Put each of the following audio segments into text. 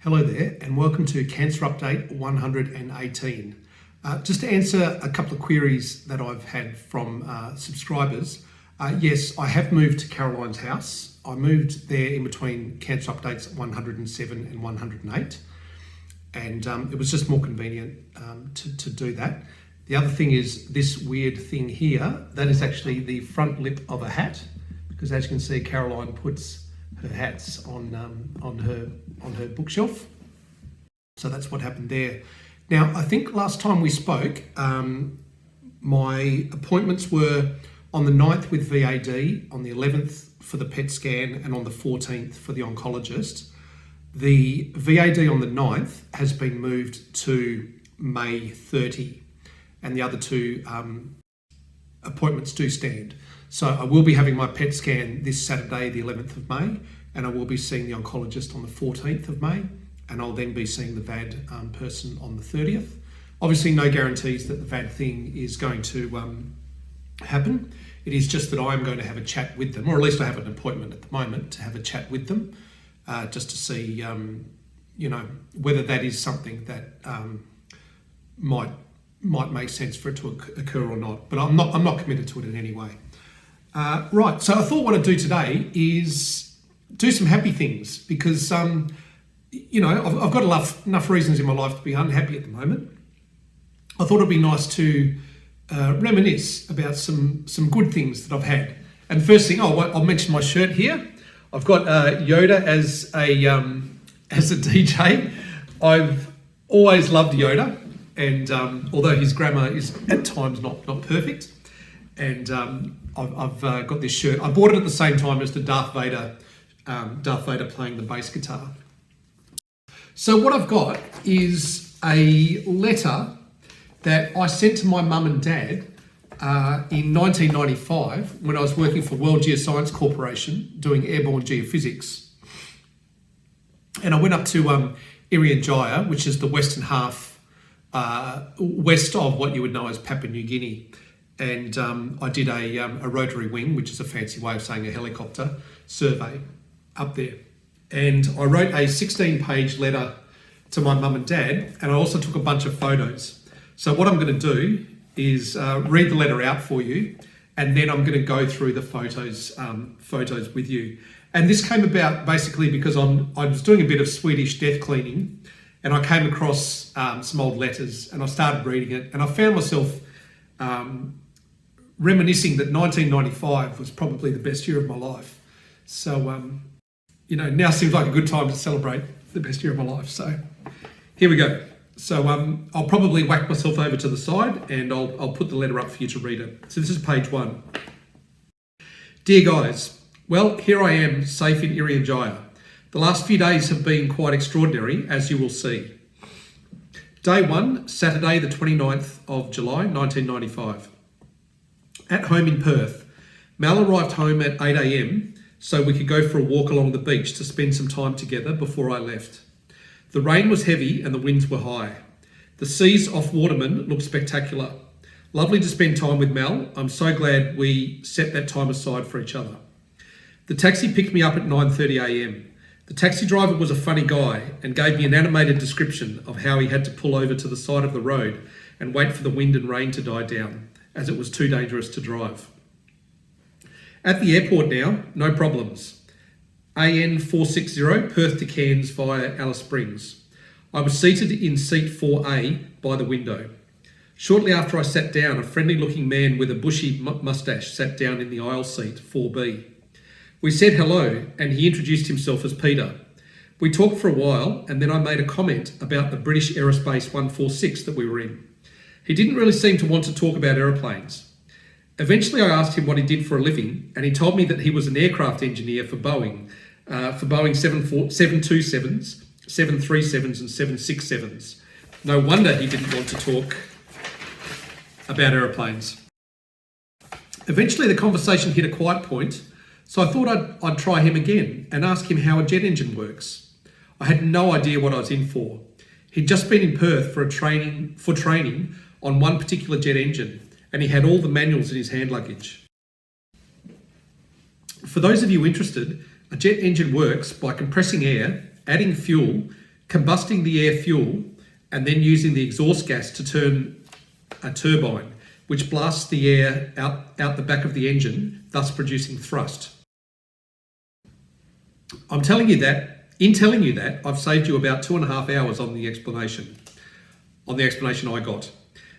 Hello there and welcome to Cancer Update 118. Just to answer a couple of queries that I've had from subscribers. Yes, I have moved to Caroline's house. I moved there in between Cancer Updates 107 and 108 and it was just more convenient to do that. The other thing is this weird thing here, that is actually the front lip of a hat, because as you can see Caroline puts her hats on her bookshelf. So that's what happened there. Now, I think last time we spoke, my appointments were on the 9th with VAD, on the 11th for the PET scan, and on the 14th for the oncologist. The VAD on the 9th has been moved to May 30, and the other two appointments do stand. So I will be having my PET scan this Saturday, the 11th of May, and I will be seeing the oncologist on the 14th of May, and I'll then be seeing the VAD person on the 30th. Obviously, no guarantees that the VAD thing is going to happen. It is just that I'm going to have a chat with them, or at least I have an appointment at the moment to have a chat with them, just to see, whether that is something that might make sense for it to occur or not. But I'm not committed to it in any way. Right, so I thought what I'd do today is do some happy things because, I've got enough reasons in my life to be unhappy at the moment. I thought it'd be nice to reminisce about some good things that I've had. And first thing, I'll mention my shirt here. I've got Yoda as a DJ. I've always loved Yoda, and although his grammar is at times not perfect, and I've got this shirt. I bought it at the same time as the Darth Vader playing the bass guitar. So what I've got is a letter that I sent to my mum and dad in 1995 when I was working for World Geoscience Corporation doing airborne geophysics. And I went up to Irian Jaya, which is the western half, west of what you would know as Papua New Guinea. And I did a rotary wing, which is a fancy way of saying a helicopter survey up there. And I wrote a 16-page letter to my mum and dad, and I also took a bunch of photos. So what I'm going to do is read the letter out for you, and then I'm going to go through the photos with you. And this came about basically because I was doing a bit of Swedish death cleaning, and I came across some old letters, and I started reading it, and I found myself reminiscing that 1995 was probably the best year of my life. So, now seems like a good time to celebrate the best year of my life. So here we go. So I'll probably whack myself over to the side and I'll put the letter up for you to read it. So this is page 1. Dear guys, well, here I am safe in Irian Jaya. The last few days have been quite extraordinary, as you will see. Day 1, Saturday the 29th of July, 1995. At home in Perth. Mal arrived home at 8 a.m. so we could go for a walk along the beach to spend some time together before I left. The rain was heavy and the winds were high. The seas off Waterman looked spectacular. Lovely to spend time with Mal. I'm so glad we set that time aside for each other. The taxi picked me up at 9:30 a.m. The taxi driver was a funny guy and gave me an animated description of how he had to pull over to the side of the road and wait for the wind and rain to die down, as it was too dangerous to drive. At the airport now, no problems. AN 460, Perth to Cairns via Alice Springs. I was seated in seat 4A by the window. Shortly after I sat down, a friendly looking man with a bushy moustache sat down in the aisle seat 4B. We said hello and he introduced himself as Peter. We talked for a while and then I made a comment about the British Aerospace 146 that we were in. He didn't really seem to want to talk about aeroplanes. Eventually I asked him what he did for a living and he told me that he was an aircraft engineer for Boeing 727s, 737s and 767s. No wonder he didn't want to talk about aeroplanes. Eventually the conversation hit a quiet point, so I thought I'd try him again and ask him how a jet engine works. I had no idea what I was in for. He'd just been in Perth for training on one particular jet engine, and he had all the manuals in his hand luggage. For those of you interested, a jet engine works by compressing air, adding fuel, combusting the air fuel and then using the exhaust gas to turn a turbine, which blasts the air out the back of the engine, thus producing thrust. In telling you that, I've saved you about 2.5 hours on the explanation I got.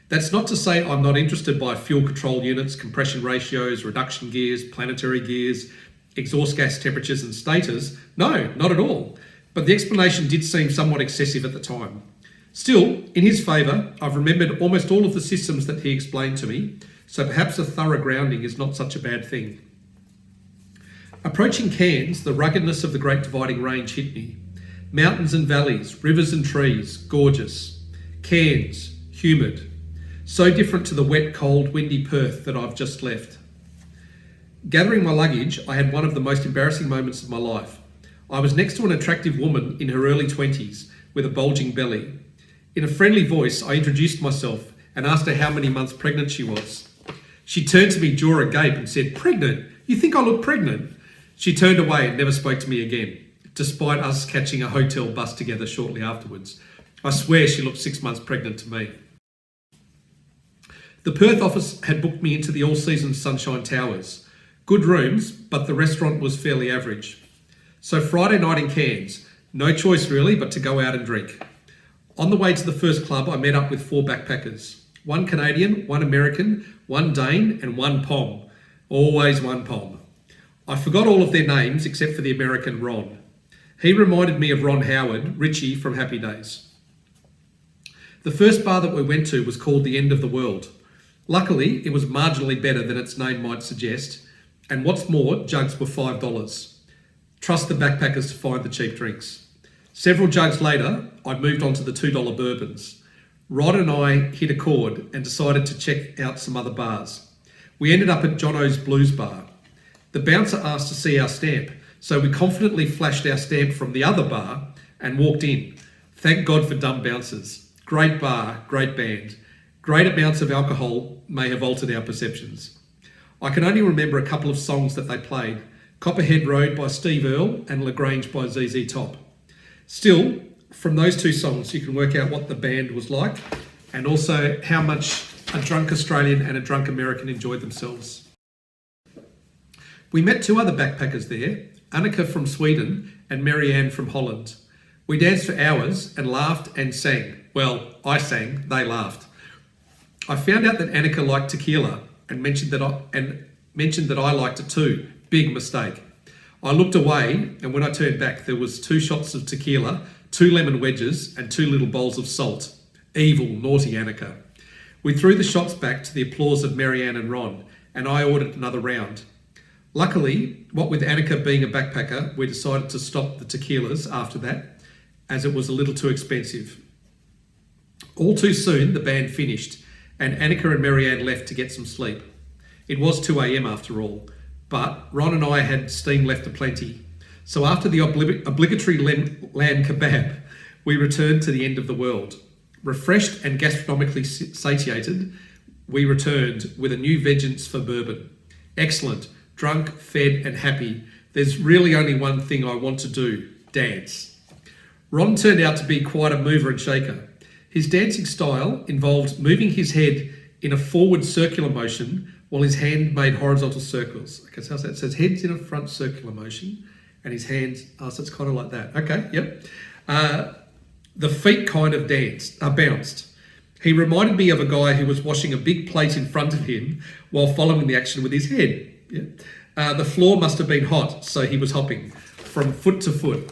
That's not to say I'm not interested by fuel control units, compression ratios, reduction gears, planetary gears, exhaust gas temperatures and stators. No, not at all. But the explanation did seem somewhat excessive at the time. Still, in his favour, I've remembered almost all of the systems that he explained to me, so perhaps a thorough grounding is not such a bad thing. Approaching Cairns, the ruggedness of the Great Dividing Range hit me. Mountains and valleys, rivers and trees, gorgeous. Cairns, humid. So different to the wet, cold, windy Perth that I've just left. Gathering my luggage, I had one of the most embarrassing moments of my life. I was next to an attractive woman in her early 20s with a bulging belly. In a friendly voice, I introduced myself and asked her how many months pregnant she was. She turned to me, jaw agape, and said, "Pregnant? You think I look pregnant?" She turned away and never spoke to me again, despite us catching a hotel bus together shortly afterwards. I swear she looked 6 months pregnant to me. The Perth office had booked me into the all-season Sunshine Towers. Good rooms, but the restaurant was fairly average. So Friday night in Cairns, no choice really but to go out and drink. On the way to the first club, I met up with 4 backpackers. 1 Canadian, 1 American, 1 Dane and 1 Pom. Always 1 Pom. I forgot all of their names except for the American Ron. He reminded me of Ron Howard, Richie from Happy Days. The first bar that we went to was called The End of the World. Luckily, it was marginally better than its name might suggest, and what's more, jugs were $5. Trust the backpackers to find the cheap drinks. Several jugs later, I moved on to the $2 bourbons. Rod and I hit a chord and decided to check out some other bars. We ended up at Jono's Blues Bar. The bouncer asked to see our stamp, so we confidently flashed our stamp from the other bar and walked in. Thank God for dumb bouncers. Great bar, great band. Great amounts of alcohol may have altered our perceptions. I can only remember a couple of songs that they played. Copperhead Road by Steve Earle and LaGrange by ZZ Top. Still, from those 2 songs, you can work out what the band was like and also how much a drunk Australian and a drunk American enjoyed themselves. We met 2 other backpackers there, Annika from Sweden and Marianne from Holland. We danced for hours and laughed and sang. Well, I sang, they laughed. I found out that Annika liked tequila and mentioned that I liked it too. Big mistake. I looked away, and when I turned back, there was 2 shots of tequila, 2 lemon wedges, and 2 little bowls of salt. Evil, naughty Annika. We threw the shots back to the applause of Marianne and Ron, and I ordered another round. Luckily, what with Annika being a backpacker, we decided to stop the tequilas after that, as it was a little too expensive. All too soon, the band finished, and Annika and Marianne left to get some sleep. It was 2 a.m. after all, but Ron and I had steam left aplenty. So after the obligatory lamb kebab, we returned to the end of the world. Refreshed and gastronomically satiated, we returned with a new vengeance for bourbon. Excellent, drunk, fed and happy. There's really only one thing I want to do, dance. Ron turned out to be quite a mover and shaker. His dancing style involved moving his head in a forward circular motion while his hand made horizontal circles. Okay, so how's that? So his head's in a front circular motion and his hands, so it's kind of like that. Okay, yep. The feet kind of bounced. He reminded me of a guy who was washing a big plate in front of him while following the action with his head. Yeah. The floor must have been hot, so he was hopping from foot to foot.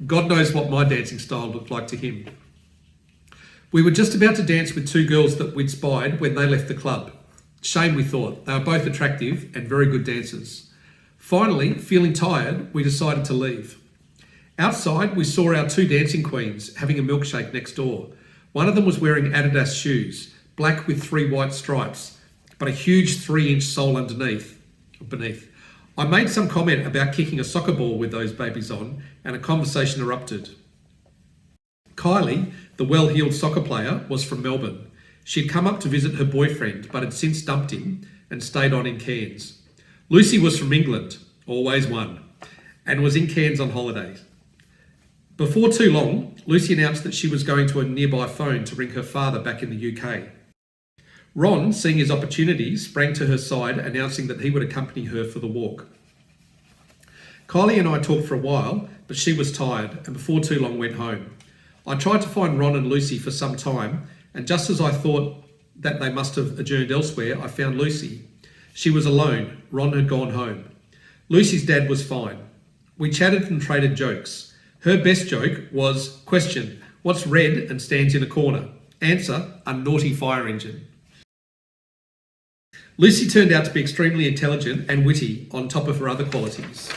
God knows what my dancing style looked like to him. We were just about to dance with 2 girls that we'd spied when they left the club. Shame, we thought. They were both attractive and very good dancers. Finally, feeling tired, we decided to leave. Outside, we saw our 2 dancing queens having a milkshake next door. One of them was wearing Adidas shoes, black with 3 white stripes, but a huge 3-inch sole beneath. I made some comment about kicking a soccer ball with those babies on, and a conversation erupted. Kylie, the well-heeled soccer player, was from Melbourne. She'd come up to visit her boyfriend, but had since dumped him and stayed on in Cairns. Lucy was from England, always one, and was in Cairns on holidays. Before too long, Lucy announced that she was going to a nearby phone to ring her father back in the UK. Ron, seeing his opportunity, sprang to her side, announcing that he would accompany her for the walk. Kylie and I talked for a while, but she was tired and before too long went home. I tried to find Ron and Lucy for some time, and just as I thought that they must have adjourned elsewhere, I found Lucy. She was alone. Ron had gone home. Lucy's dad was fine. We chatted and traded jokes. Her best joke was, question, what's red and stands in a corner? Answer, a naughty fire engine. Lucy turned out to be extremely intelligent and witty on top of her other qualities.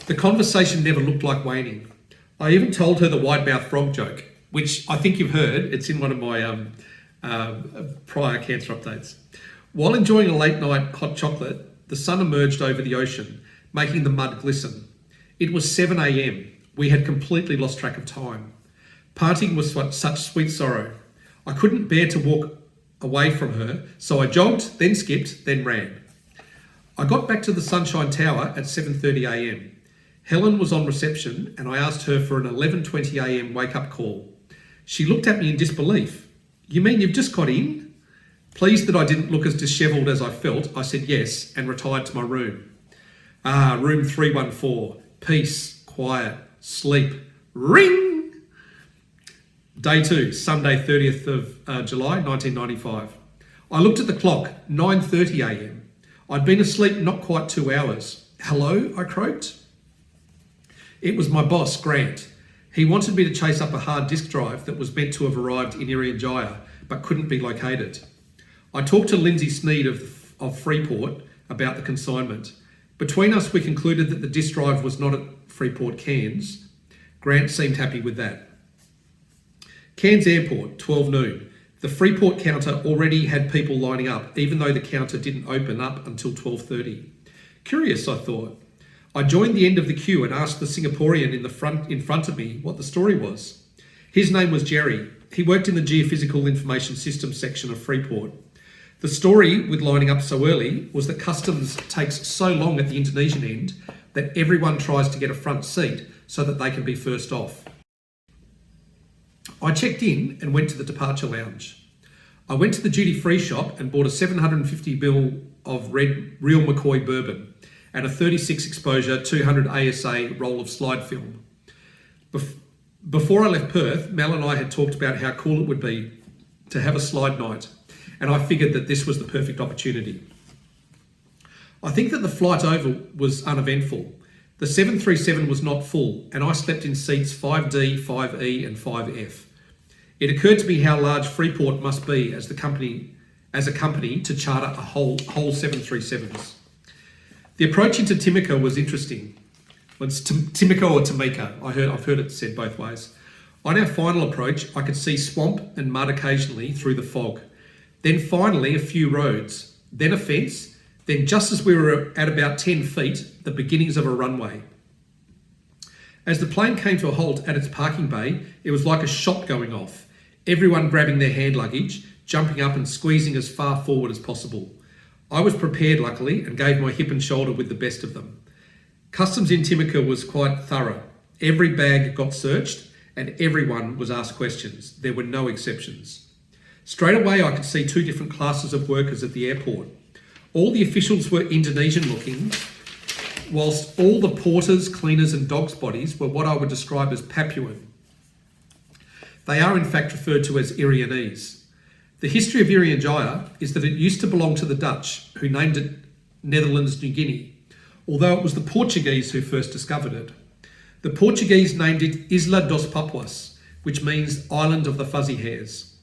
The conversation never looked like waning. I even told her the wide-mouthed frog joke, which I think you've heard. It's in one of my prior cancer updates. While enjoying a late-night hot chocolate, the sun emerged over the ocean, making the mud glisten. It was 7 a.m. We had completely lost track of time. Parting was such sweet sorrow. I couldn't bear to walk away from her, so I jogged, then skipped, then ran. I got back to the Sunshine Tower at 7:30 a.m. Helen was on reception and I asked her for an 11:20 a.m. wake-up call. She looked at me in disbelief. You mean you've just got in? Pleased that I didn't look as dishevelled as I felt, I said yes and retired to my room. Room 314. Peace, quiet, sleep. Ring! Day 2, Sunday 30th of July 1995. I looked at the clock, 9:30 a.m. I'd been asleep not quite 2 hours. Hello, I croaked. It was my boss, Grant. He wanted me to chase up a hard disk drive that was meant to have arrived in Irian Jaya, but couldn't be located. I talked to Lindsay Sneed of Freeport about the consignment. Between us, we concluded that the disk drive was not at Freeport Cairns. Grant seemed happy with that. Cairns Airport, 12 noon. The Freeport counter already had people lining up, even though the counter didn't open up until 12:30. Curious, I thought. I joined the end of the queue and asked the Singaporean in front of me what the story was. His name was Jerry. He worked in the Geophysical Information Systems section of Freeport. The story with lining up so early was that customs takes so long at the Indonesian end that everyone tries to get a front seat so that they can be first off. I checked in and went to the departure lounge. I went to the duty-free shop and bought a 750ml of red Real McCoy bourbon and a 36 exposure 200 ASA roll of slide film. Before I left Perth, Mel and I had talked about how cool it would be to have a slide night, and I figured that this was the perfect opportunity. I think that the flight over was uneventful. The 737 was not full, and I slept in seats 5D, 5E, and 5F. It occurred to me how large Freeport must be as a company to charter a whole 737s. The approach into Timika was interesting. Well, it's Timika or Tamika. I've heard it said both ways. On our final approach, I could see swamp and mud occasionally through the fog. Then finally a few roads, then a fence, then just as we were at about 10 feet, the beginnings of a runway. As the plane came to a halt at its parking bay, it was like a shot going off. Everyone grabbing their hand luggage, jumping up and squeezing as far forward as possible. I was prepared, luckily, and gave my hip and shoulder with the best of them. Customs in Timika was quite thorough. Every bag got searched and everyone was asked questions. There were no exceptions. Straight away, I could see two different classes of workers at the airport. All the officials were Indonesian looking, whilst all the porters, cleaners and dogs' bodies were what I would describe as Papuan. They are in fact referred to as Irianese. The history of Irian Jaya is that it used to belong to the Dutch, who named it Netherlands New Guinea, although it was the Portuguese who first discovered it. The Portuguese named it Isla dos Papuas, which means Island of the Fuzzy Hairs.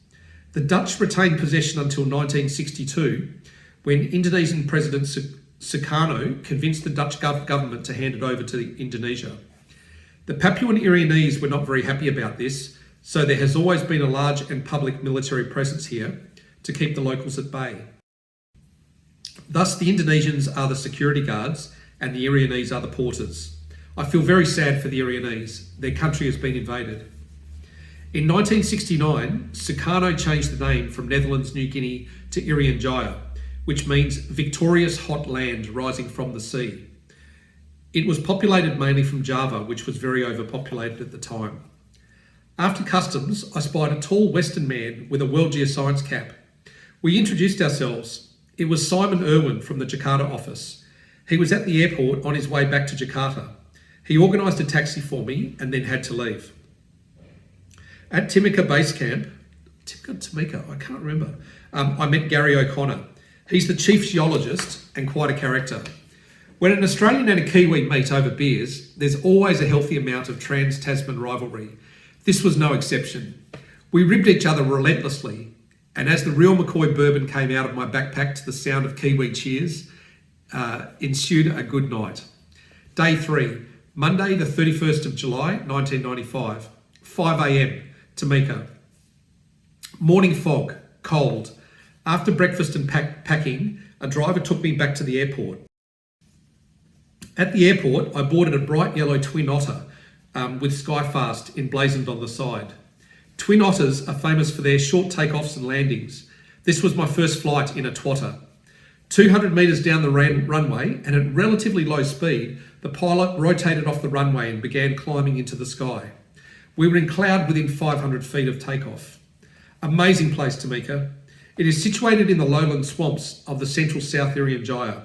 The Dutch retained possession until 1962, when Indonesian President Sukarno convinced the Dutch government to hand it over to Indonesia. The Papuan Irianese were not very happy about this, so there has always been a large and public military presence here to keep the locals at bay. Thus, the Indonesians are the security guards and the Irianese are the porters. I feel very sad for the Irianese. Their country has been invaded. In 1969, Sukarno changed the name from Netherlands New Guinea to Irian Jaya, which means victorious hot land rising from the sea. It was populated mainly from Java, which was very overpopulated at the time. After customs, I spied a tall Western man with a World Geoscience cap. We introduced ourselves. It was Simon Irwin from the Jakarta office. He was at the airport on his way back to Jakarta. He organised a taxi for me and then had to leave. At Timika Base Camp, Timika, I can't remember, I met Gary O'Connor. He's the chief geologist and quite a character. When an Australian and a Kiwi meet over beers, there's always a healthy amount of trans-Tasman rivalry. This was no exception. We ribbed each other relentlessly, and as the real McCoy bourbon came out of my backpack to the sound of Kiwi cheers, ensued a good night. Day 3, Monday the 31st of July, 1995, 5 a.m, Timika. Morning fog, cold. After breakfast and packing, a driver took me back to the airport. At the airport, I boarded a bright yellow twin otter with Skyfast emblazoned on the side. Twin otters are famous for their short takeoffs and landings. This was my first flight in a twotter. 200 metres down the runway and at relatively low speed, the pilot rotated off the runway and began climbing into the sky. We were in cloud within 500 feet of takeoff. Amazing place, Timika. It is situated in the lowland swamps of the central South Irian Jaya.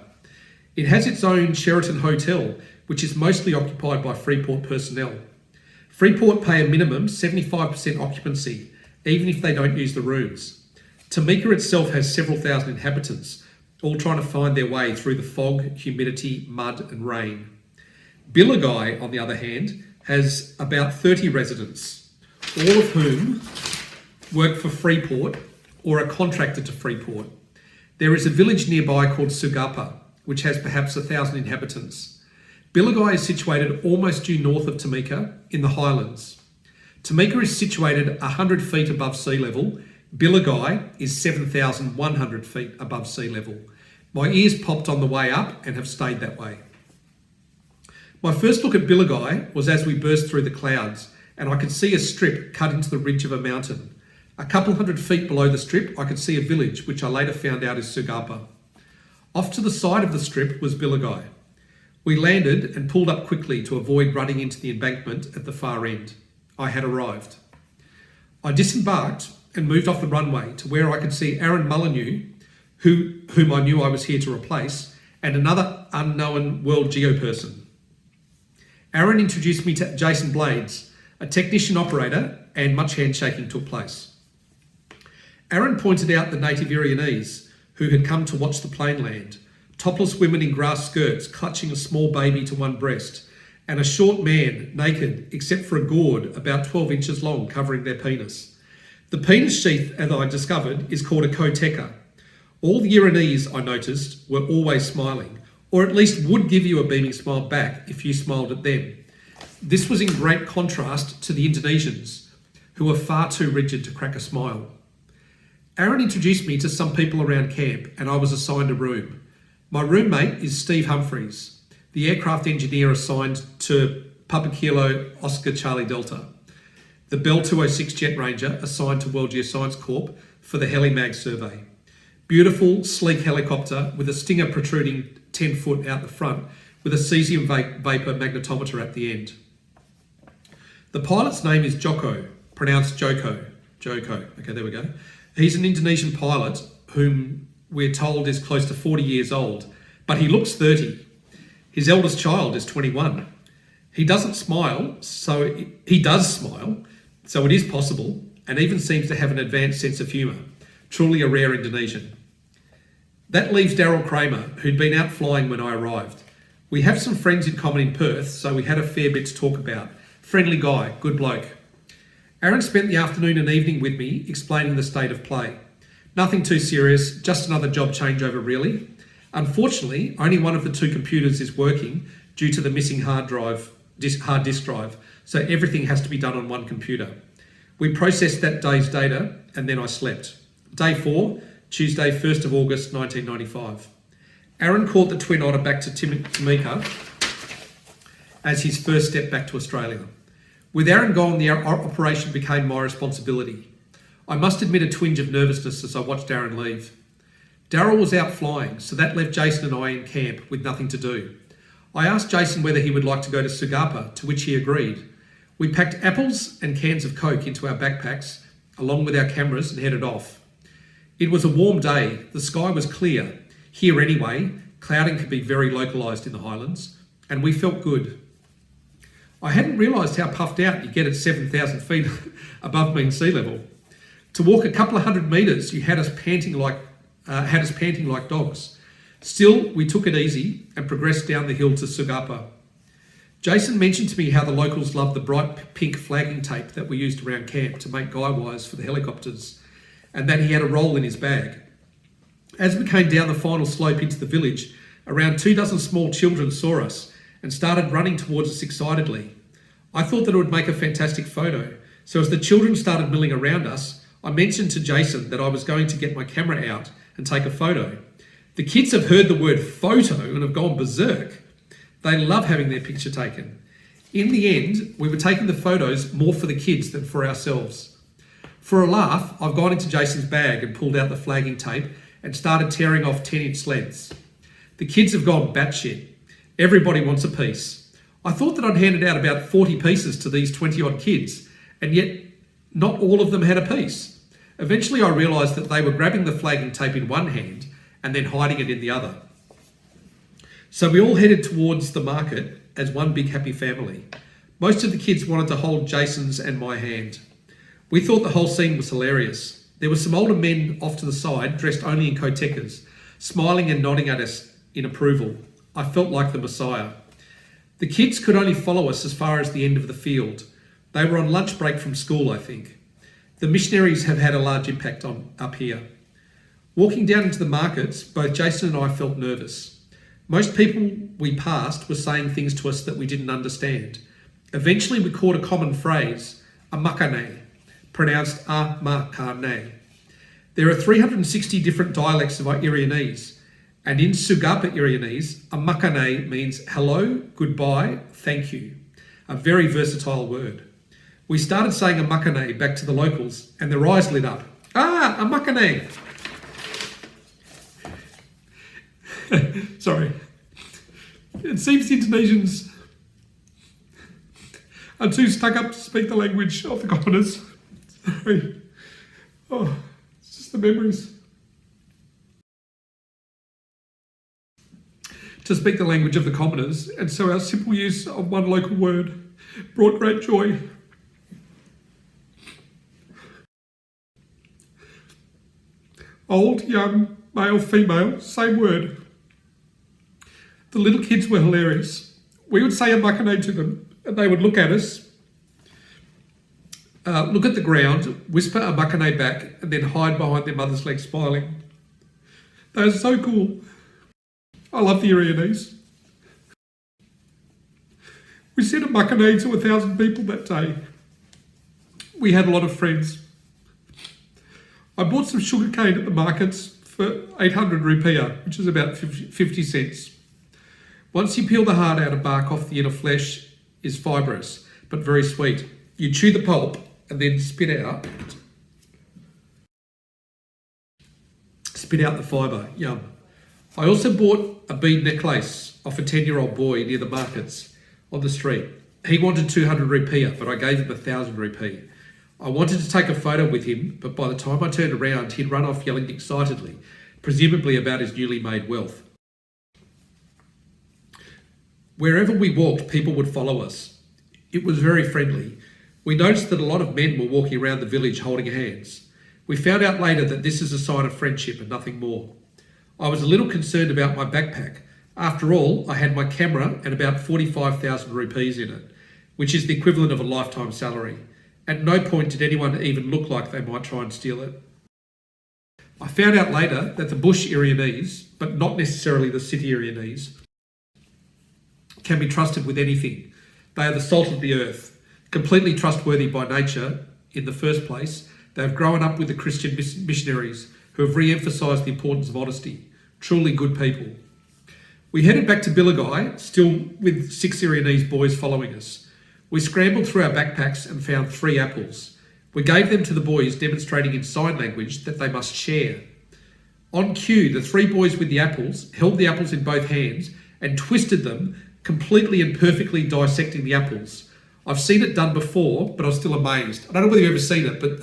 It has its own Sheraton Hotel, which is mostly occupied by Freeport personnel. Freeport pay a minimum 75% occupancy, even if they don't use the rooms. Timika itself has several thousand inhabitants, all trying to find their way through the fog, humidity, mud and rain. Billagui, on the other hand, has about 30 residents, all of whom work for Freeport or are contracted to Freeport. There is a village nearby called Sugapa, which has perhaps 1,000 inhabitants. Billagui is situated almost due north of Timika in the highlands. Timika is situated 100 feet above sea level. Billagui is 7,100 feet above sea level. My ears popped on the way up and have stayed that way. My first look at Billagui was as we burst through the clouds and I could see a strip cut into the ridge of a mountain. A couple hundred feet below the strip, I could see a village, which I later found out is Sugapa. Off to the side of the strip was Billagui. We landed and pulled up quickly to avoid running into the embankment at the far end. I had arrived. I disembarked and moved off the runway to where I could see Aaron Molyneux, whom I knew I was here to replace, and another unknown world geo person. Aaron introduced me to Jason Blades, a technician operator, and much handshaking took place. Aaron pointed out the native Irianese who had come to watch the plane land, topless women in grass skirts clutching a small baby to one breast, and a short man, naked, except for a gourd about 12 inches long covering their penis. The penis sheath, as I discovered, is called a koteka. All the Irianese, I noticed, were always smiling, or at least would give you a beaming smile back if you smiled at them. This was in great contrast to the Indonesians, who were far too rigid to crack a smile. Aaron introduced me to some people around camp and I was assigned a room. My roommate is Steve Humphreys, the aircraft engineer assigned to Papa Kilo Oscar Charlie Delta, the Bell 206 Jet Ranger assigned to World Geoscience Corp for the HeliMag survey. Beautiful, sleek helicopter with a stinger protruding 10 foot out the front with a cesium vapor magnetometer at the end. The pilot's name is Joko, pronounced Joko. Joko, okay, there we go. He's an Indonesian pilot whom we're told is close to 40 years old, but he looks 30. His eldest child is 21. He doesn't smile, so he does smile, so it is possible, and even seems to have an advanced sense of humour. Truly a rare Indonesian. That leaves Daryl Kramer, who'd been out flying when I arrived. We have some friends in common in Perth, so we had a fair bit to talk about. Friendly guy, good bloke. Aaron spent the afternoon and evening with me explaining the state of play. Nothing too serious, just another job changeover really. Unfortunately, only one of the two computers is working due to the missing hard disk drive, so everything has to be done on one computer. We processed that day's data and then I slept. Day 4, Tuesday 1st of August 1995. Aaron caught the twin otter back to Timika as his first step back to Australia. With Aaron gone, the operation became my responsibility. I must admit a twinge of nervousness as I watched Aaron leave. Daryl was out flying, so that left Jason and I in camp with nothing to do. I asked Jason whether he would like to go to Sugapa, to which he agreed. We packed apples and cans of Coke into our backpacks, along with our cameras, and headed off. It was a warm day. The sky was clear. Here anyway, clouding can be very localised in the Highlands, and we felt good. I hadn't realised how puffed out you get at 7,000 feet above mean sea level. To walk a couple of 100 metres, you had us panting like dogs. Still, we took it easy and progressed down the hill to Sugapa. Jason mentioned to me how the locals love the bright pink flagging tape that we used around camp to make guy wires for the helicopters, and that he had a roll in his bag. As we came down the final slope into the village, around 24 small children saw us and started running towards us excitedly. I thought that it would make a fantastic photo, so as the children started milling around us, I mentioned to Jason that I was going to get my camera out and take a photo. The kids have heard the word photo and have gone berserk. They love having their picture taken. In the end, we were taking the photos more for the kids than for ourselves. For a laugh, I've gone into Jason's bag and pulled out the flagging tape and started tearing off 10-inch lengths. The kids have gone batshit. Everybody wants a piece. I thought that I'd handed out about 40 pieces to these 20-odd kids, and yet not all of them had a piece. Eventually I realised that they were grabbing the flagging tape in one hand and then hiding it in the other. So we all headed towards the market as one big happy family. Most of the kids wanted to hold Jason's and my hand. We thought the whole scene was hilarious. There were some older men off to the side, dressed only in kotekas, smiling and nodding at us in approval. I felt like the Messiah. The kids could only follow us as far as the end of the field. They were on lunch break from school, I think. The missionaries have had a large impact on up here. Walking down into the markets, both Jason and I felt nervous. Most people we passed were saying things to us that we didn't understand. Eventually we caught a common phrase, a makane, pronounced a makane. There are 360 different dialects of Irianese, and in Sugapa Irianese, a makane means hello, goodbye, thank you. A very versatile word. We started saying a makane back to the locals and their eyes lit up. Ah, a makane! Sorry. It seems the Indonesians are too stuck up to speak the language of the commoners. Sorry. Oh, it's just the memories. To speak the language of the commoners, and so our simple use of one local word brought great joy. Old, young, male, female, same word. The little kids were hilarious. We would say a makane to them, and they would look at us, look at the ground, whisper a makane back, and then hide behind their mother's legs smiling. They are so cool. I love the Irianese. We said a makane to 1,000 people that day. We had a lot of friends. I bought some sugar cane at the markets for 800 rupiah, which is about 50 cents. Once you peel the hard outer bark off, the inner flesh is fibrous, but very sweet. You chew the pulp and then spit out the fibre. Yum. I also bought a bead necklace off a 10-year-old boy near the markets on the street. He wanted 200 rupiah, but I gave him 1,000 rupiah. I wanted to take a photo with him, but by the time I turned around, he'd run off yelling excitedly, presumably about his newly made wealth. Wherever we walked, people would follow us. It was very friendly. We noticed that a lot of men were walking around the village holding hands. We found out later that this is a sign of friendship and nothing more. I was a little concerned about my backpack. After all, I had my camera and about 45,000 rupees in it, which is the equivalent of a lifetime salary. At no point did anyone even look like they might try and steal it. I found out later that the bush Irianese, but not necessarily the city Irianese, can be trusted with anything. They are the salt of the earth, completely trustworthy by nature in the first place. They have grown up with the Christian missionaries who have re-emphasised the importance of honesty. Truly good people. We headed back to Bilagai, still with 6 Irianese boys following us. We scrambled through our backpacks and found 3 apples. We gave them to the boys, demonstrating in sign language that they must share. On cue, the 3 boys with the apples held the apples in both hands and twisted them completely and perfectly dissecting the apples. I've seen it done before, but I was still amazed. I don't know whether you've ever seen it, but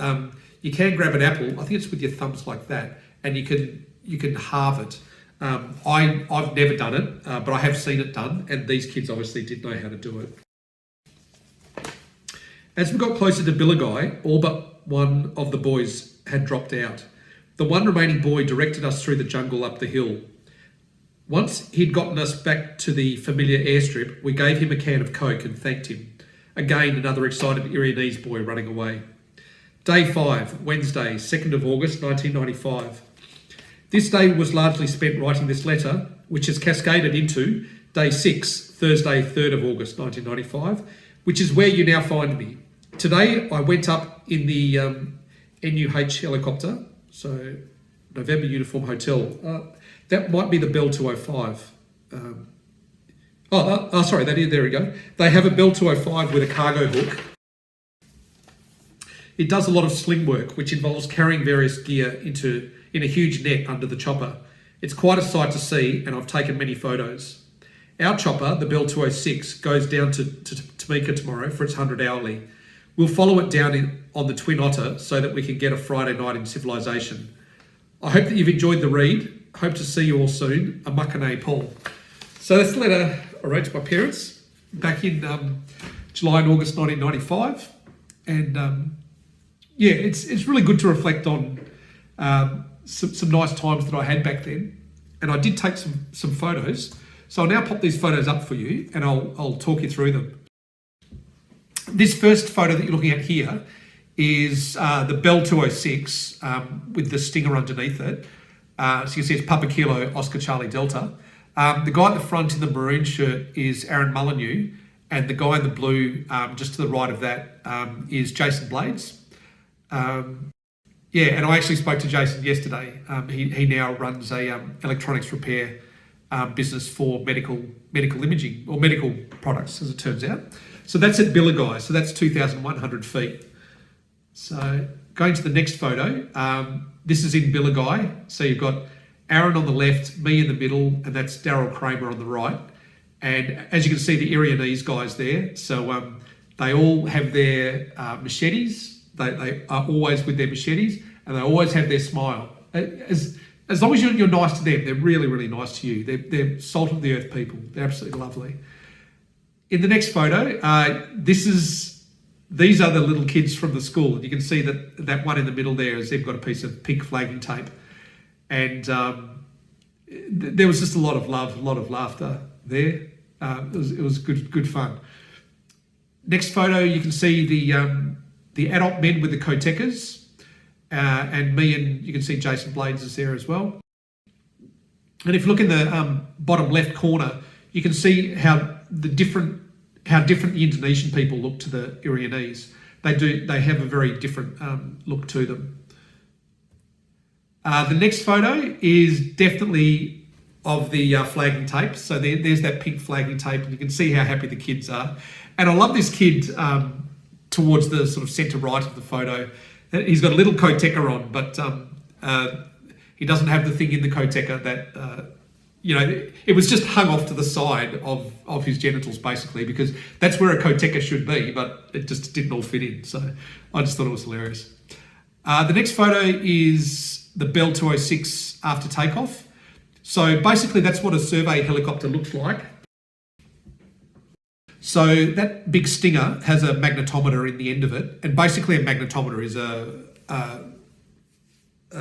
you can grab an apple, I think it's with your thumbs like that, and you can halve it. I've never done it, but I have seen it done, and these kids obviously did know how to do it. As we got closer to Billigai, all but one of the boys had dropped out. The one remaining boy directed us through the jungle up the hill. Once he'd gotten us back to the familiar airstrip, we gave him a can of Coke and thanked him. Again, another excited Irianese boy running away. Day 5, Wednesday, 2nd of August 1995. This day was largely spent writing this letter, which has cascaded into Day 6, Thursday, 3rd of August 1995, which is where you now find me. Today, I went up in the NUH helicopter, so November Uniform Hotel. That might be the Bell 205. Sorry, there we go. They have a Bell 205 with a cargo hook. It does a lot of sling work, which involves carrying various gear in a huge net under the chopper. It's quite a sight to see, and I've taken many photos. Our chopper, the Bell 206, goes down to Tamika tomorrow for its 100 hourly. We'll follow it down on the Twin Otter so that we can get a Friday night in civilization. I hope that you've enjoyed the read. Hope to see you all soon. A Makane Paul. So that's the letter I wrote to my parents back in July and August 1995. And yeah, it's really good to reflect on some nice times that I had back then. And I did take some photos. So I'll now pop these photos up for you and I'll talk you through them. This first photo that you're looking at here is the Bell 206 with the stinger underneath it. So you can see it's Papa Kilo, Oscar Charlie Delta. The guy at the front in the maroon shirt is Aaron Molyneux, and the guy in the blue just to the right of that is Jason Blades. Yeah, and I actually spoke to Jason yesterday. He now runs a electronics repair business for medical imaging, or medical products, as it turns out. So that's at Billigai, so that's 2,100 feet. So going to the next photo, this is in Billigai. So you've got Aaron on the left, me in the middle, and that's Daryl Kramer on the right. And as you can see, the Irianese guys there. So they all have their machetes. They are always with their machetes, and they always have their smile. As long as you're nice to them, they're really, really nice to you. They're salt of the earth people. They're absolutely lovely. In the next photo, these are the little kids from the school. And you can see that one in the middle there is they've got a piece of pink flagging tape. And there was just a lot of love, a lot of laughter there. It was good fun. Next photo, you can see the adult men with the Kotekas, and me, and you can see Jason Blades is there as well. And if you look in the bottom left corner, you can see how different the Indonesian people look to the Irianese. They have a very different look to them. The next photo is definitely of the flagging tape. So there's that pink flagging tape, and you can see how happy the kids are. And I love this kid towards the sort of centre right of the photo. He's got a little koteka on, but he doesn't have the thing in the koteka that, it was just hung off to the side of his genitals, basically, because that's where a koteka should be, but it just didn't all fit in. So I just thought it was hilarious. The next photo is the Bell 206 after takeoff. So basically that's what a survey helicopter looks like. So that big stinger has a magnetometer in the end of it, and basically a magnetometer is a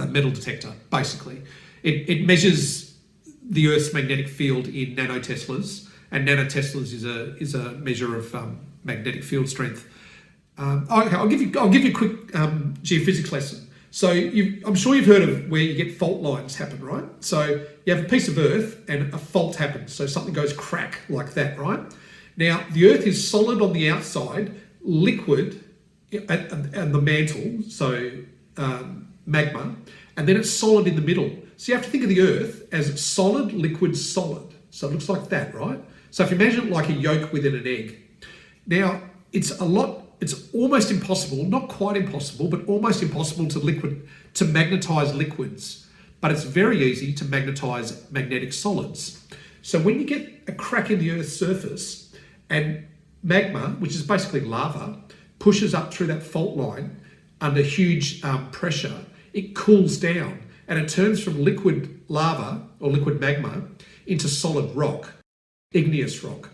metal detector, basically. It measures the Earth's magnetic field in nanoteslas, and nanoteslas is a measure of magnetic field strength. Okay, I'll give you a quick geophysics lesson. So I'm sure you've heard of where you get fault lines happen, right? So you have a piece of Earth and a fault happens. So something goes crack like that, right? Now, the Earth is solid on the outside, liquid and the mantle, so magma, and then it's solid in the middle. So you have to think of the Earth as solid, liquid, solid. So it looks like that, right? So if you imagine it like a yolk within an egg. Now, it's almost impossible, not quite impossible, but almost impossible to magnetize liquids. But it's very easy to magnetize magnetic solids. So when you get a crack in the Earth's surface and magma, which is basically lava, pushes up through that fault line under huge pressure, it cools down and it turns from liquid lava or liquid magma into solid rock, igneous rock.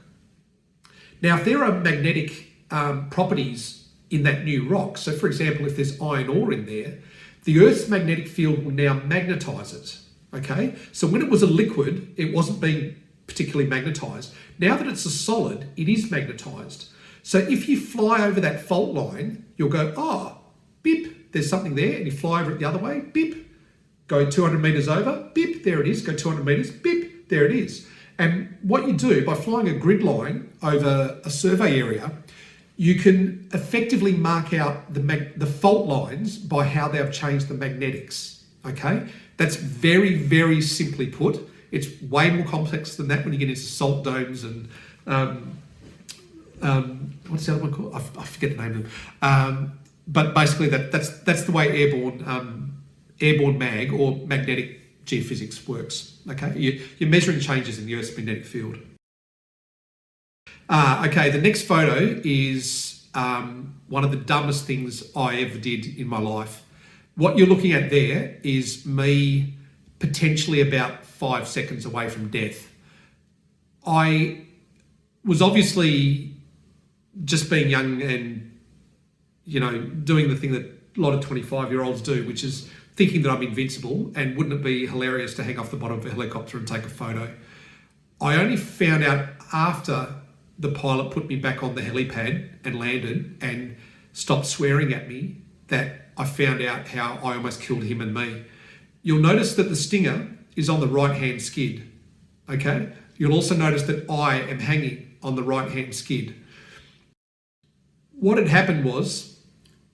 Now, if there are magnetic properties in that new rock, so for example, if there's iron ore in there, the Earth's magnetic field will now magnetise it, okay? So when it was a liquid, it wasn't being particularly magnetised. Now that it's a solid, it is magnetised. So if you fly over that fault line, you'll go, oh, beep, there's something there, and you fly over it the other way, beep, go 200 metres over, beep, there it is, go 200 metres, beep, there it is. And what you do, by flying a grid line over a survey area, you can effectively mark out the fault lines by how they've changed the magnetics, okay? That's very, very simply put. It's way more complex than that when you get into salt domes and, what's the other one called? I forget the name of them. But basically that's the way airborne mag or magnetic geophysics works, okay? You're measuring changes in the Earth's magnetic field. Okay, the next photo is one of the dumbest things I ever did in my life. What you're looking at there is me potentially about 5 seconds away from death. I was obviously just being young and, you know, doing the thing that a lot of 25-year-olds do, which is thinking that I'm invincible, and wouldn't it be hilarious to hang off the bottom of a helicopter and take a photo. I only found out after the pilot put me back on the helipad and landed and stopped swearing at me that I found out how I almost killed him and me. You'll notice that the stinger is on the right-hand skid, okay? You'll also notice that I am hanging on the right-hand skid. What had happened was,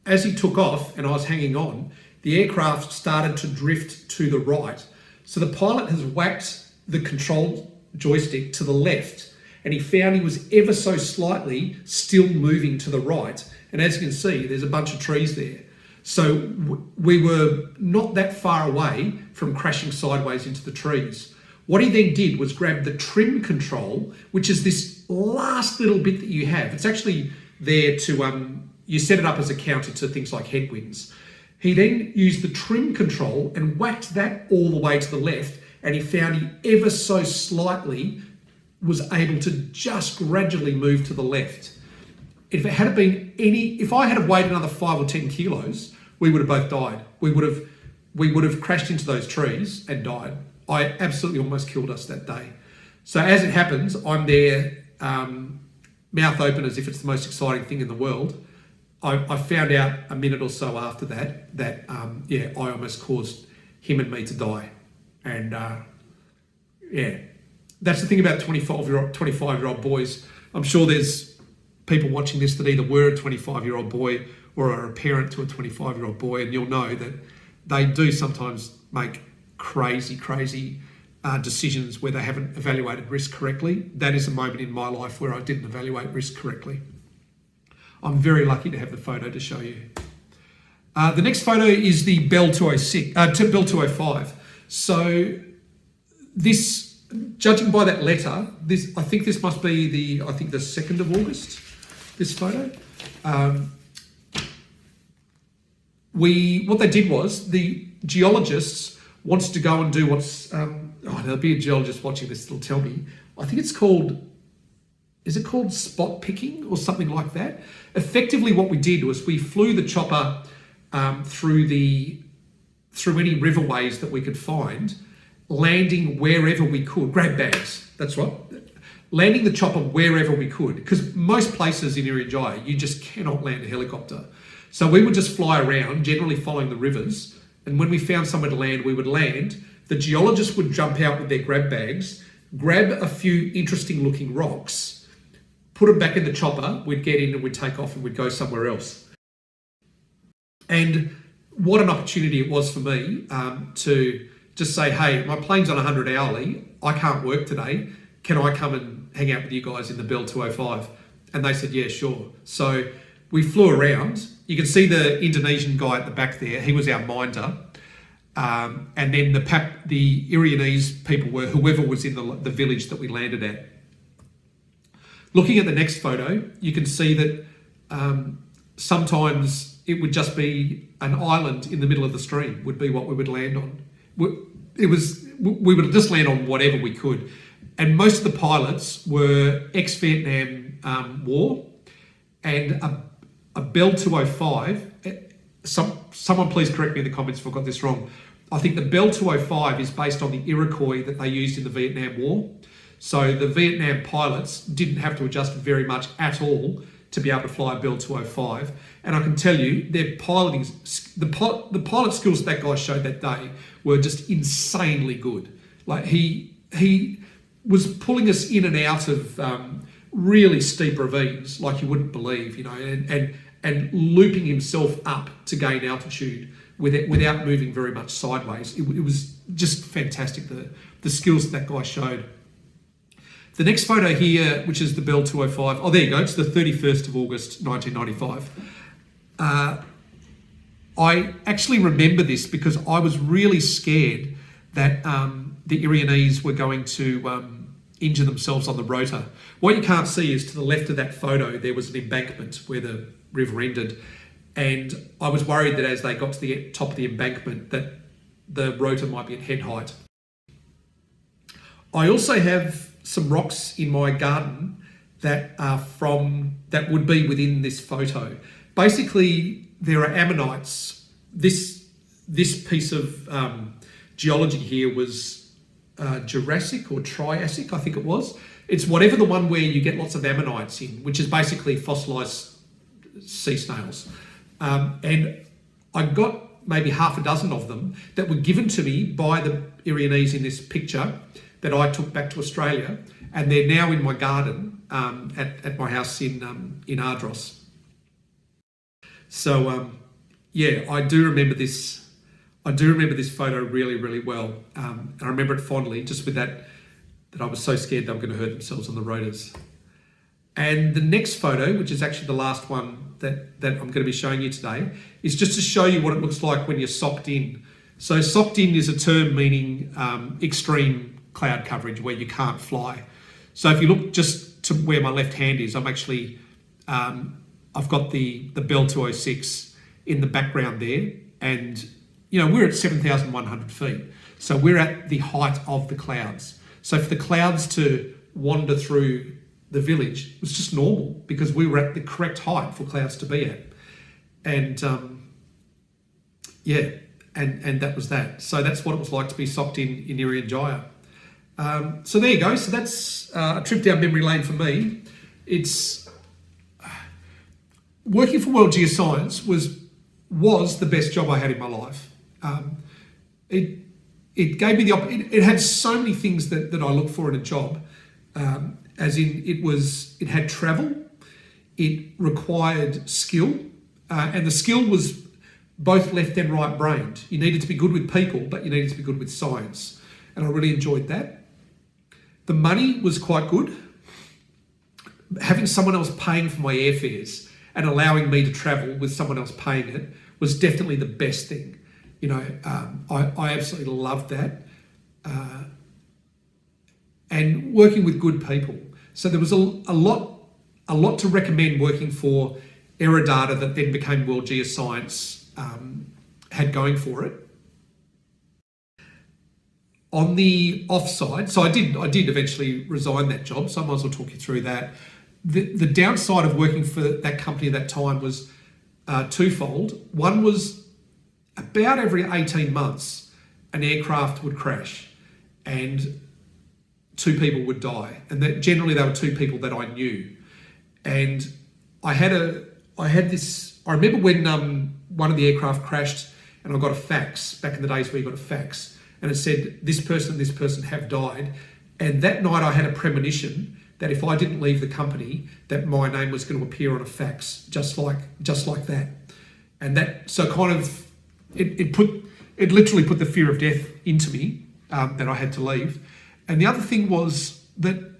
as he took off and I was hanging on, the aircraft started to drift to the right. So the pilot has whacked the control joystick to the left, and he found he was ever so slightly still moving to the right. And as you can see, there's a bunch of trees there. So we were not that far away from crashing sideways into the trees. What he then did was grab the trim control, which is this last little bit that you have. It's actually there to, you set it up as a counter to things like headwinds. He then used the trim control and whacked that all the way to the left, and he found he ever so slightly was able to just gradually move to the left. If it had been if I had weighed another 5 or 10 kilos, we would have both died. We would have crashed into those trees and died. I absolutely almost killed us that day. So as it happens, I'm there, mouth open as if it's the most exciting thing in the world. I found out a minute or so after that I almost caused him and me to die. And yeah, that's the thing about 25-year-old boys. I'm sure there's people watching this that either were a 25-year-old boy or are a parent to a 25-year-old boy, and you'll know that they do sometimes make crazy decisions where they haven't evaluated risk correctly. That is a moment in my life where I didn't evaluate risk correctly. I'm very lucky to have the photo to show you. The next photo is the Bell 205. So this, judging by that letter, I think this must be the 2nd of August, this photo. What they did was, the geologists wanted to go and do what's, there'll be a geologist watching this that'll tell me, I think it's called, is it called spot picking or something like that? Effectively what we did was we flew the chopper through any riverways that we could find, landing wherever we could, grab bags, that's right. Landing the chopper wherever we could, because most places in Irian Jaya, you just cannot land a helicopter. So we would just fly around, generally following the rivers, and when we found somewhere to land, we would land. The geologists would jump out with their grab bags, grab a few interesting looking rocks, put them back in the chopper, we'd get in and we'd take off and we'd go somewhere else. And what an opportunity it was for me to just say, hey, my plane's on 100 hourly, I can't work today, can I come and hang out with you guys in the Bell 205? And they said, yeah, sure. So we flew around. You can see the Indonesian guy at the back there, he was our minder. And then the Irianese people were whoever was in the village that we landed at. Looking at the next photo, you can see that sometimes it would just be an island in the middle of the stream would be what we would land on. We would just land on whatever we could. And most of the pilots were ex-Vietnam War, and a Bell 205, someone please correct me in the comments if I got this wrong. I think the Bell 205 is based on the Iroquois that they used in the Vietnam War. So the Vietnam pilots didn't have to adjust very much at all to be able to fly a Bell 205. And I can tell you, their piloting, the pilot skills that guy showed that day were just insanely good. Like he was pulling us in and out of really steep ravines like you wouldn't believe, you know, and looping himself up to gain altitude without moving very much sideways. It was just fantastic, the skills that guy showed. The next photo here, which is the Bell 205, oh, there you go, it's the 31st of August, 1995. I actually remember this because I was really scared that the Irianese were going to injure themselves on the rotor. What you can't see is to the left of that photo, there was an embankment where the river ended. And I was worried that as they got to the top of the embankment, that the rotor might be at head height. I also have some rocks in my garden that are that would be within this photo. Basically, there are ammonites. This piece of geology here was Jurassic or Triassic, I think it was. It's whatever the one where you get lots of ammonites in, which is basically fossilised sea snails. And I got maybe half a dozen of them that were given to me by the Irianese in this picture that I took back to Australia, and they're now in my garden at my house in Ardros. So yeah, I do remember this. I do remember this photo really, really well, and I remember it fondly, just with that I was so scared they were going to hurt themselves on the rotors. And the next photo, which is actually the last one that I'm going to be showing you today, is just to show you what it looks like when you're socked in. So socked in is a term meaning extreme cloud coverage where you can't fly. So if you look just to where my left hand is, I'm actually, I've got the Bell 206 in the background there, and you know, we're at 7,100 feet. So we're at the height of the clouds. So for the clouds to wander through the village, it was just normal because we were at the correct height for clouds to be at. And yeah, and that was that. So that's what it was like to be socked in Irian Jaya. So there you go. So that's a trip down memory lane for me. It's working for World Geoscience was the best job I had in my life. It gave me it had so many things that I look for in a job. As in, it had travel, it required skill, and the skill was both left and right brained. You needed to be good with people, but you needed to be good with science, and I really enjoyed that. The money was quite good. Having someone else paying for my airfares and allowing me to travel with someone else paying it was definitely the best thing. You know, I absolutely loved that. And working with good people. So there was a lot to recommend working for Aerodata that then became World Geoscience had going for it. On the offside, so I did eventually resign that job, so I might as well talk you through that. The downside of working for that company at that time was twofold. One was about every 18 months, an aircraft would crash and 2 people would die. And that generally they were 2 people that I knew. And I remember when one of the aircraft crashed and I got a fax, back in the days where you got a fax, and it said, this person have died. And that night I had a premonition that if I didn't leave the company, that my name was going to appear on a fax, just like that. And that, so kind of, it literally put the fear of death into me, that I had to leave. And the other thing was that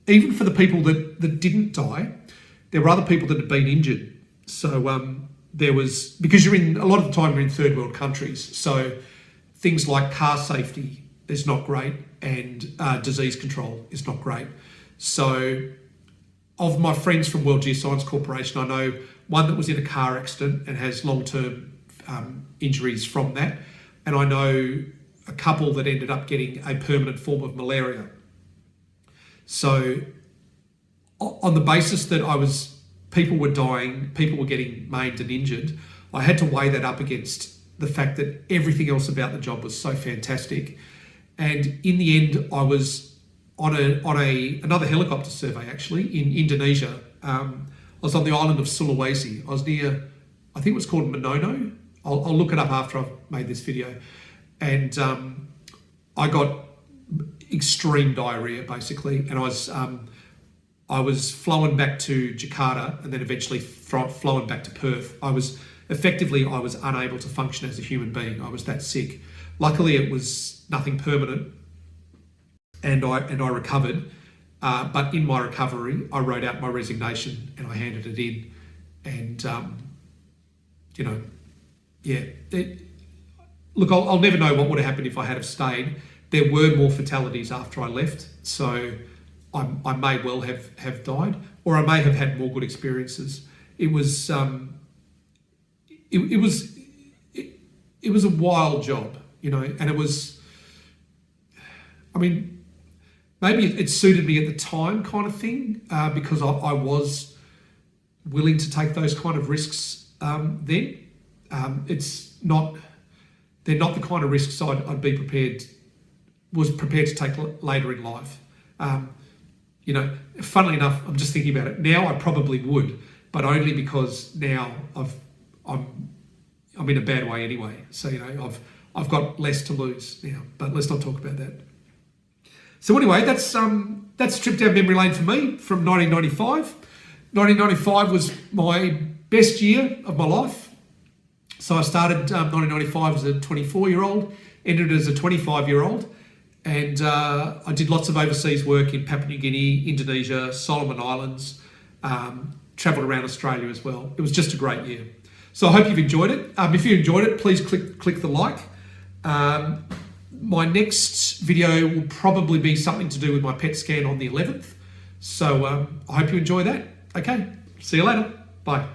even for the people that didn't die, there were other people that had been injured. So there was, because a lot of the time you're in third world countries. So things like car safety is not great, and disease control is not great. So of my friends from World Geoscience Corporation, I know one that was in a car accident and has long-term injuries from that. And I know a couple that ended up getting a permanent form of malaria. So on the basis that people were dying, people were getting maimed and injured, I had to weigh that up against the fact that everything else about the job was so fantastic. And in the end, I was on another helicopter survey, actually, in Indonesia. I was on the island of Sulawesi. I was near, I think it was called Manono. I'll look it up after I've made this video. And I got extreme diarrhea, basically. And I was flown back to Jakarta and then eventually flown back to Perth. I was unable to function as a human being. I was that sick. Luckily, it was nothing permanent, and I recovered. But in my recovery, I wrote out my resignation and I handed it in. And look, I'll never know what would have happened if I had have stayed. There were more fatalities after I left, so I may well have died, or I may have had more good experiences. It was it was a wild job, and it was. I mean, maybe it suited me at the time, kind of thing, because I was willing to take those kind of risks then. They're not the kind of risks I'd be was prepared to take later in life. Funnily enough, I'm just thinking about it now. I probably would, but only because now I'm in a bad way anyway. So I've got less to lose now. But let's not talk about that. So anyway, that's a trip down memory lane for me from 1995. 1995 was my best year of my life. So I started 1995 as a 24-year-old, ended as a 25-year-old, and I did lots of overseas work in Papua New Guinea, Indonesia, Solomon Islands, travelled around Australia as well. It was just a great year. So I hope you've enjoyed it. If you enjoyed it, please click the like. My next video will probably be something to do with my PET scan on the 11th. So I hope you enjoy that. Okay, see you later. Bye.